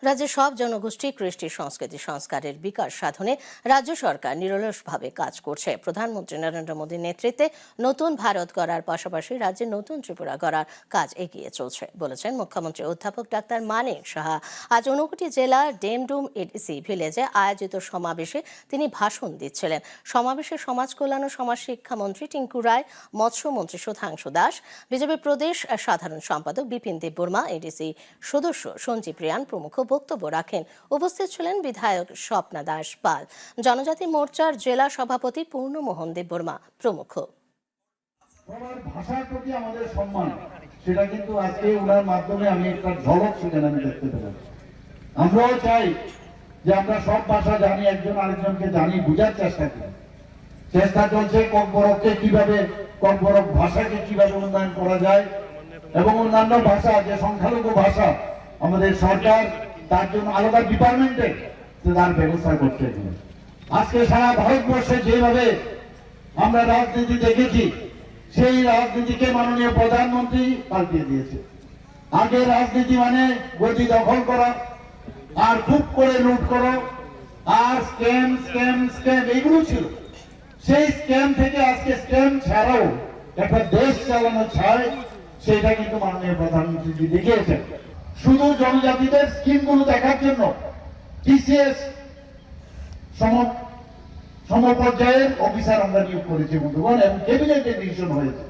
রাজ্যের সব জনগোষ্ঠী কৃষ্টি সংস্কৃতি সংস্কারের বিকাশ সাধনে রাজ্য সরকার নিরলসভাবে কাজ করছে। প্রধানমন্ত্রী নরেন্দ্র মোদীর নেতৃত্বে নতুন ভারত গড়ার পাশাপাশি রাজ্যে নতুন ত্রিপুরা গড়ার কাজ এগিয়ে চলছে বলেছেন মুখ্যমন্ত্রী অধ্যাপক ডাক্তার মানিক সাহা। আজ ঊনকোটি জেলার ডেমডুম এডিসি ভিলেজে আয়োজিত সমাবেশে তিনি ভাষণ দিচ্ছিলেন। সমাবেশে সমাজ কল্যাণ ও সমাজ শিক্ষামন্ত্রী টিঙ্কু রায়, মৎস্যমন্ত্রী সুধাংশু দাস, বিজেপি প্রদেশ সাধারণ সম্পাদক বিপিন দেববর্মা, এডিসি সদস্য সঞ্জীব রিয়ান প্রমুখ বক্তব্য রাখেন। উপস্থিত ছিলেন বিধায়ক স্বপ্না দাস পাল, জনজাতি মোর্চার জেলা সভাপতি পূর্ণমোহন দেববর্মা প্রমুখ। ভাষার প্রতি আমাদের সম্মান, সেটা কিন্তু আজকে ওনার মাধ্যমে আমি একটা ঝলক সেখানে আমি দেখতে পেলাম। আমরাও চাই যে আমরা সব ভাষা জানি, একজন আরেকজনকে জানি, বুঝার চেষ্টা করি। চেষ্টা চলছে ককবরককে কিভাবে, ককবরক ভাষাকে কিভাবে উন্নয়ন করা যায় এবং অন্যান্য ভাষা যে সংখ্যালঘু ভাষা আমাদের সরকার তার জন্য আলাদা ডিপার্টমেন্টে তার ব্যবস্থা করতে হবে। আজকে সারা ভারতবর্ষে যেভাবে আমরা রাজনীতি দেখেছি, সেই রাজনীতিকে মাননীয় প্রধানমন্ত্রী পাল্টে দিয়েছে। আগে রাজনীতি মানে গদি দখল করা আর খুব করে লুট করো আর স্ক্যাম স্ক্যাম স্ক্যাম এগুলো ছিল। সেই স্ক্যাম থেকে আজকে স্ক্যাম ছাড়াও একটা দেশ চালানো ছাড়, সেটা কিন্তু মাননীয় প্রধানমন্ত্রী দেখিয়েছেন। শুধু জনজাতিদের স্কিমগুলো দেখার জন্য টিসিএস সমপর্যায়ের অফিসার আমরা নিয়োগ করেছি বন্ধুগণ, এবং ক্যাবিনেটে ডিসিশন হয়েছে।